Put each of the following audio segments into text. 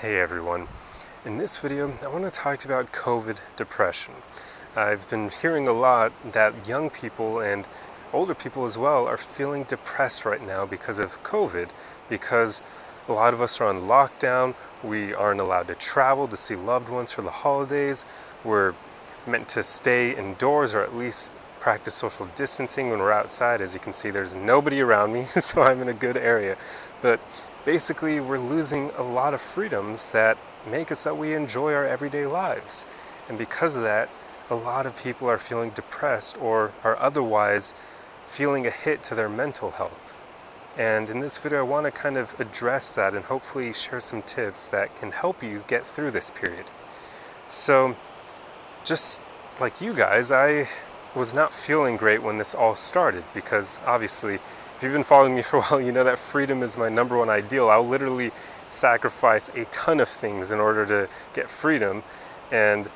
Hey everyone. In this video, I want to talk about COVID depression. I've been hearing a lot that young people and older people as well are feeling depressed right now because of COVID, because a lot of us are on lockdown, we aren't allowed to travel to see loved ones for the holidays, we're meant to stay indoors or at least practice social distancing when we're outside. As you can see, there's nobody around me, so I'm in a good area. But basically, we're losing a lot of freedoms that make us that we enjoy our everyday lives. And because of that, a lot of people are feeling depressed or are otherwise feeling a hit to their mental health. And in this video, I want to kind of address that and hopefully share some tips that can help you get through this period. So, just like you guys, I was not feeling great when this all started because obviously, if you've been following me for a while, you know that freedom is my number one ideal. I'll literally sacrifice a ton of things in order to get freedom, and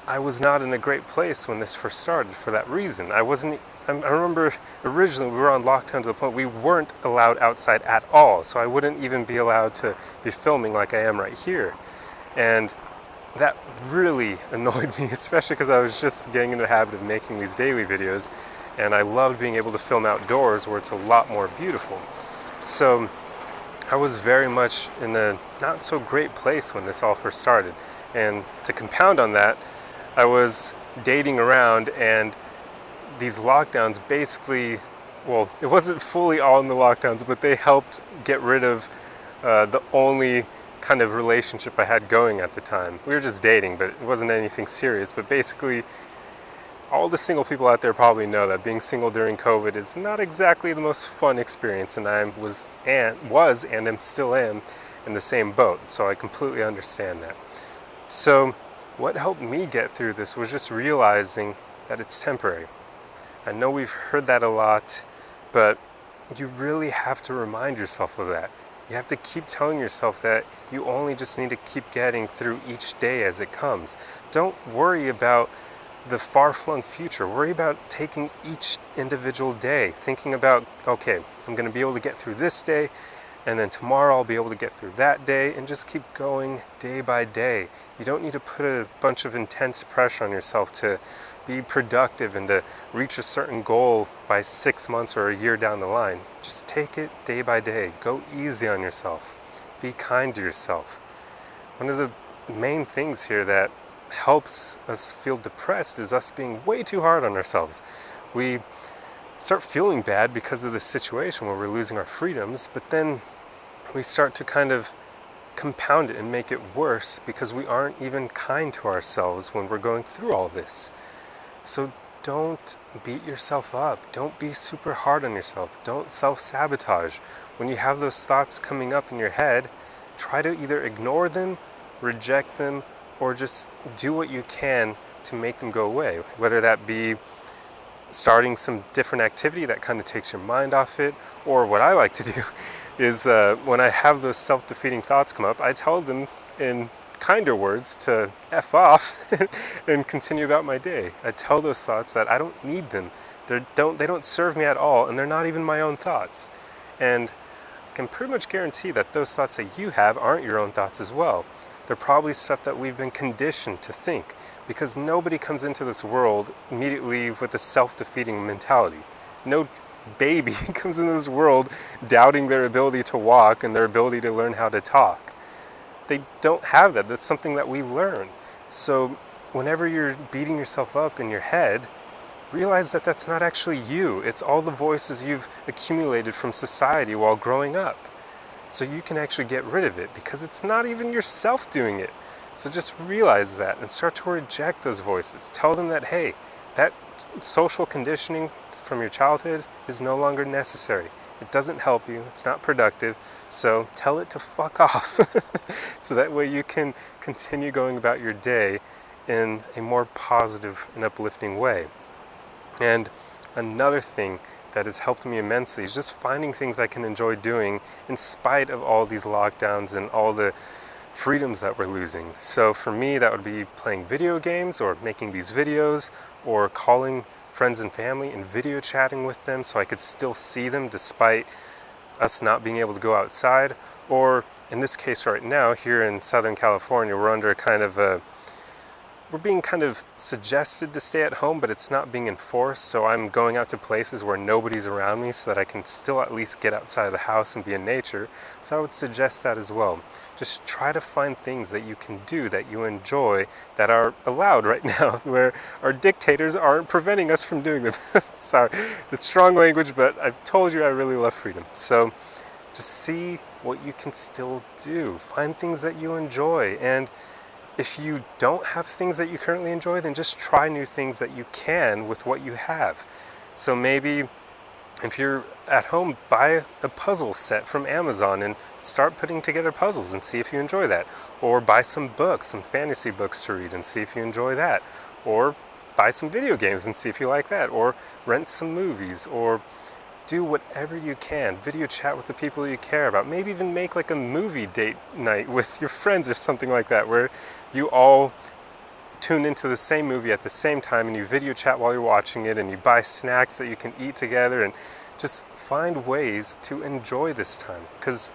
I was not in a great place when this first started for that reason. I remember originally we were on lockdown to the point we weren't allowed outside at all, so I wouldn't even be allowed to be filming like I am right here. And that really annoyed me, especially because I was just getting into the habit of making these daily videos, and I loved being able to film outdoors where it's a lot more beautiful. So I was very much in a not so great place when this all first started. And to compound on that, I was dating around, and these lockdowns basically, well, it wasn't fully all in the lockdowns, but they helped get rid of the only kind of relationship I had going at the time. We were just dating, but it wasn't anything serious. But basically, all the single people out there probably know that being single during COVID is not exactly the most fun experience, and I was and still am in the same boat, so I completely understand that. So what helped me get through this was just realizing that it's temporary. I know we've heard that a lot, but you really have to remind yourself of that. You have to keep telling yourself that you only just need to keep getting through each day as it comes. Don't worry about the far-flung future. Worry about taking each individual day, thinking about, okay, I'm going to be able to get through this day, and then tomorrow I'll be able to get through that day, and just keep going day by day. You don't need to put a bunch of intense pressure on yourself to be productive and to reach a certain goal by 6 months or a year down the line. Just take it day by day. Go easy on yourself. Be kind to yourself. One of the main things here that helps us feel depressed is us being way too hard on ourselves. We start feeling bad because of this situation where we're losing our freedoms, but then we start to kind of compound it and make it worse because we aren't even kind to ourselves when we're going through all this. So don't beat yourself up. Don't be super hard on yourself. Don't self-sabotage. When you have those thoughts coming up in your head, try to either ignore them, reject them, or just do what you can to make them go away. Whether that be starting some different activity that kind of takes your mind off it, or what I like to do is when I have those self-defeating thoughts come up, I tell them in kinder words to F off and continue about my day. I tell those thoughts that I don't need them. They don't serve me at all, and they're not even my own thoughts. And I can pretty much guarantee that those thoughts that you have aren't your own thoughts as well. They're probably stuff that we've been conditioned to think, because nobody comes into this world immediately with a self-defeating mentality. No baby comes into this world doubting their ability to walk and their ability to learn how to talk. They don't have that. That's something that we learn. So whenever you're beating yourself up in your head, realize that that's not actually you. It's all the voices you've accumulated from society while growing up. So you can actually get rid of it because it's not even yourself doing it. So just realize that and start to reject those voices. Tell them that, hey, that social conditioning from your childhood is no longer necessary. It doesn't help you. It's not productive. So tell it to fuck off. So that way you can continue going about your day in a more positive and uplifting way. And another thing that has helped me immensely is just finding things I can enjoy doing in spite of all these lockdowns and all the freedoms that we're losing. So for me, that would be playing video games or making these videos or calling friends and family and video chatting with them so I could still see them despite us not being able to go outside, or in this case right now, here in Southern California, we're being kind of suggested to stay at home, but it's not being enforced. So I'm going out to places where nobody's around me so that I can still at least get outside of the house and be in nature. So I would suggest that as well. Just try to find things that you can do that you enjoy that are allowed right now, where our dictators aren't preventing us from doing them. Sorry, it's strong language, but I've told you I really love freedom. So just see what you can still do. Find things that you enjoy. And if you don't have things that you currently enjoy, then just try new things that you can with what you have. So maybe if you're at home, buy a puzzle set from Amazon and start putting together puzzles and see if you enjoy that. Or buy some books, some fantasy books to read and see if you enjoy that. Or buy some video games and see if you like that. Or rent some movies, or do whatever you can. Video chat with the people you care about. Maybe even make like a movie date night with your friends or something like that, where you all tune into the same movie at the same time and you video chat while you're watching it, and you buy snacks that you can eat together, and just find ways to enjoy this time. Because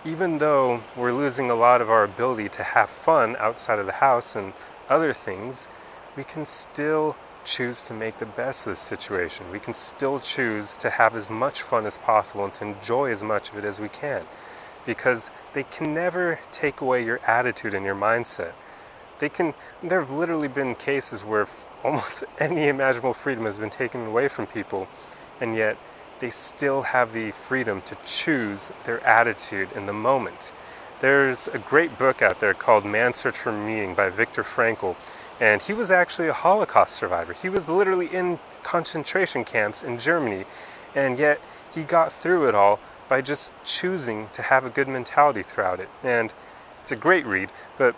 even though we're losing a lot of our ability to have fun outside of the house and other things, we can still choose to make the best of this situation. We can still choose to have as much fun as possible and to enjoy as much of it as we can, because they can never take away your attitude and your mindset. There have literally been cases where almost any imaginable freedom has been taken away from people, and yet they still have the freedom to choose their attitude in the moment. There's a great book out there called Man's Search for Meaning by Viktor Frankl. And he was actually a Holocaust survivor. He was literally in concentration camps in Germany, and yet he got through it all by just choosing to have a good mentality throughout it. And it's a great read, but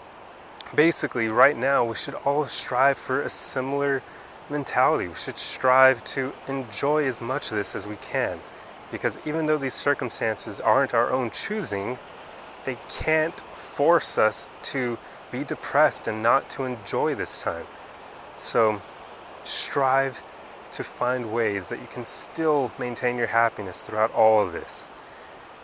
basically right now we should all strive for a similar mentality. We should strive to enjoy as much of this as we can, because even though these circumstances aren't our own choosing, they can't force us to be depressed and not to enjoy this time. So strive to find ways that you can still maintain your happiness throughout all of this.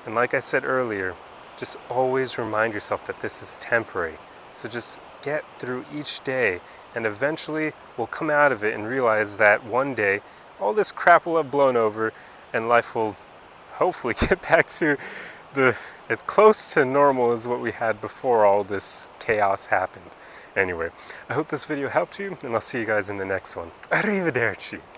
And like I said earlier, just always remind yourself that this is temporary. So just get through each day, and eventually we'll come out of it and realize that one day all this crap will have blown over and life will hopefully get back to as close to normal as what we had before all this chaos happened. Anyway, I hope this video helped you, and I'll see you guys in the next one. Arrivederci!